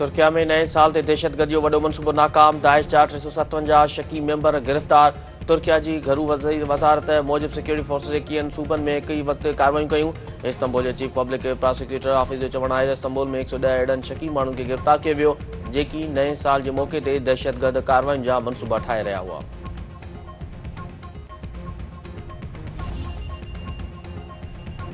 तुर्किया में नए साल ते दहशतगर्दी जो वॾो मनसूबो नाकाम। दाइश जा 357 शकी मेंबर गिरफ़्तार। तुर्किया जी घरू वज़ारत मूजिब सिक्योरिटी फोर्सेस 21 सूबनि में हिक ई वक़्तु कार्रवाइयूं कयूं। इस्तांबुल जे चीफ पब्लिक प्रोसिक्यूटर ऑफिस जो चवणु आहे त इस्तांबुल में 110 अहिड़नि शकी माण्हुनि खे गिरफ़्तार कयो वियो जेकी नए साल जे मौक़े ते दहशतगर्द कार्रवाइयुनि जा मनसूबा ठाहे रहिया हुआ।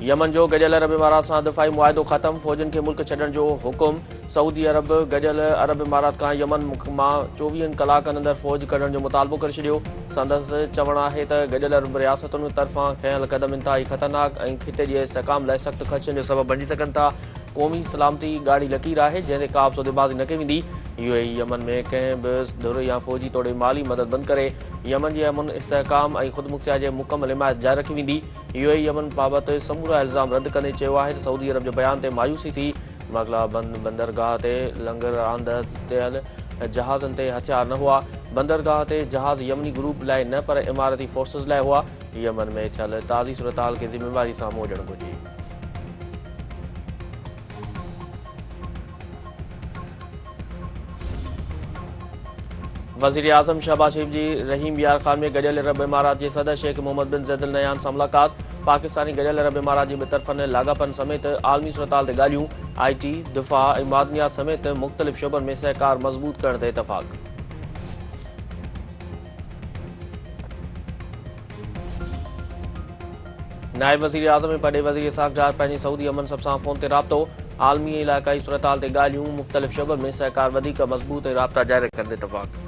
यमन जो गॾियल अरब इमारात सां दिफ़ाई मुआहिदो ख़त्म। फ़ौजनि खे मुल्क छॾण जो हुकुम। सऊदी अरब गॾियल अरब इमारात खां यमन मां 24 कलाकनि अंदरि फ़ौज कढण जो मुतालबो करे छॾियो। संदसि चवणु आहे त गॾियल अरब रियासतुनि तरफ़ां खयल क़दम इंतहाई ख़तरनाक ऐं ख़िते जे इस्तेहकाम लाइ सख़्त ख़दशनि जो सबबु बणिजी सघनि था। क़ौमी सलामती ॻाढ़ी लकीर आहे जंहिं ते का बि सौदेबाज़ी न कई वेंदी। यूएई यमन में कंहिं बि धुर या फ़ौजी तौरु माली मदद बंदि करे यमन जे अमन इस्तेहकाम ऐं ख़ुदमुख्तियार जे मुकमल हिमायत जारी रखी वेंदी। यूएई यमन बाबति समूरा इल्ज़ाम रद्द कंदे चयो आहे त सऊदी अरब जो बयान ते मायूसी थी। मगला बंदरगाह ते लंगर अंदाज़ थियल जहाज़नि ते हथियार न हुआ। बंदरगाह ते जहाज़ यमनी ग्रुप लाइ न पर इमारती फोर्सेस लाइ हुआ। यमन में थियल ताज़ी सूरतहाल खे ज़िम्मेवारी सां मुंहुं ॾियणु घुरिजे। वज़ीर आज़म शहबाज शरीफ जी रहीम यार खान में गॾियल अरब इमारात जे सदर शेख मोहम्मद बिन ज़ैद अल नहयान सां मुलाक़ात। पाकिस्तानी गॾियल अरब इमारात जी ॿ तरफ़नि लाॻापन समेत आलमी सूरतहाल ते ॻाल्हियूं। IT, दिफ़ा ऐं मादनियात समेत मुख़्तलिफ़ शोबनि में सहकार मज़बूत करण ते इतफ़ाक़। नायब वज़ीर आज़म ऐं पॾे वज़ीर इसाक़ डार पंहिंजी सऊदी अमन सां फ़ोन ते राब्तो। आलमी ऐं इलाइक़ाई सूरतहाल ते ॻाल्हियूं। मुख़्तलिफ़ शोबनि में सहकार वधीक मज़बूत ऐं राब्ता जारी रखण ते इतफ़ाक़।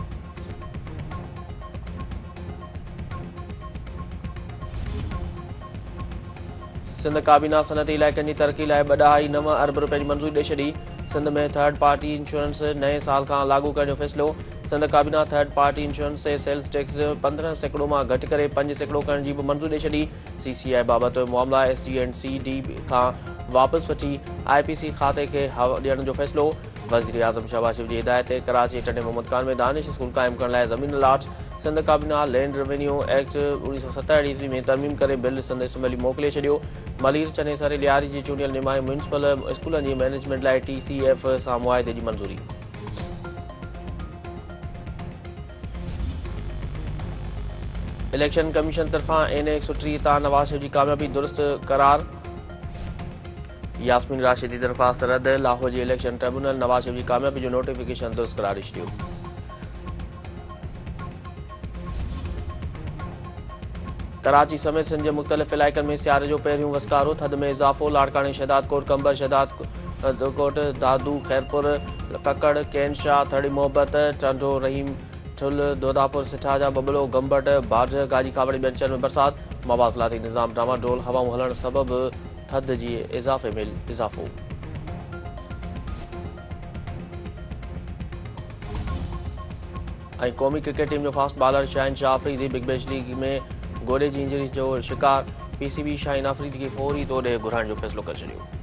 सिंध काबीना सनती इलाइक़नि जी तरक़ी लाइ 2.9 अरब रुपए जी मंज़ूरी ॾेई छॾी। सिंध में थर्ड पार्टी इंश्योरेंस नए साल खां लागू करण जो फ़ैसिलो। सिंध काबीना थर्ड पार्टी इंश्योरेंस ते सेल्स टैक्स 15% मां घटि करे 5% करण जी बि मंज़ूरी ॾेई छॾी। CCI बाबति मामला SG&CD खां वापसि वठी IPC खाते खे ॾियण जो फ़ैसिलो। वज़ीर आज़म शहबाज शरीफ जी हिदायत ते कराची टंडे मोहम्मद खान में दानिश स्कूल क़ाइमु करण लाइ ज़मीन लाट। सिंध काबीना लैंड रेवेन्यू एक्ट 1967 ईस्वी में तरमीम करे बिल सिंध असेंबली मोकिले छॾियो। मलीर चनेसर लियारी जी चूंडियल निमाई म्यूनिसिपल स्कूलनि जी मैनेजमेंट लाइ TCF सां मुआहिदे जी मंज़ूरी। इलेक्शन कमीशन तरफ़ां NA 130 तां नवाज़ शरीफ जी कामयाबी दुरुस्त करार। यास्मीन राशिद जी दरख़्वास्त रद्द। लाहौर जी इलेक्शन ट्रिब्यूनल नवाज़ शरीफ जी कामयाबी जो नोटिफिकेशन दुरुस्त करार ॾेई छॾियो। कराची समेत सिंध जे मुख़्तलिफ़ इलाइक़नि में सियारे जो पहिरियों वसकारो। थधि में इज़ाफ़ो। लाड़कानी शहदाद कोट कंबर शहदाद कोट दादू खैरपुर ककड़ कैन शाह थड़ी मोहब्बत टंडो रहीम ठुल दोदापुर सिठाजा बबलो गंबट बाढ़ गाजी खावड़ी ॿियनि शहरनि में बरसाति। मवाज़लाती निज़ाम डामाडोल हवाऊं हलण सबबि थधि जी इज़ाफ़े में इज़ाफ़ो। ऐं क़ौमी क्रिकेट टीम जो fast bowler Shaheen Shah Afridi Big Bash League में गोॾे जी इंजरी जो शिकार। PCB शाहिन अफ़रीदी खे फौरी तौरु घुराइण जो फ़ैसिलो करे छॾियो।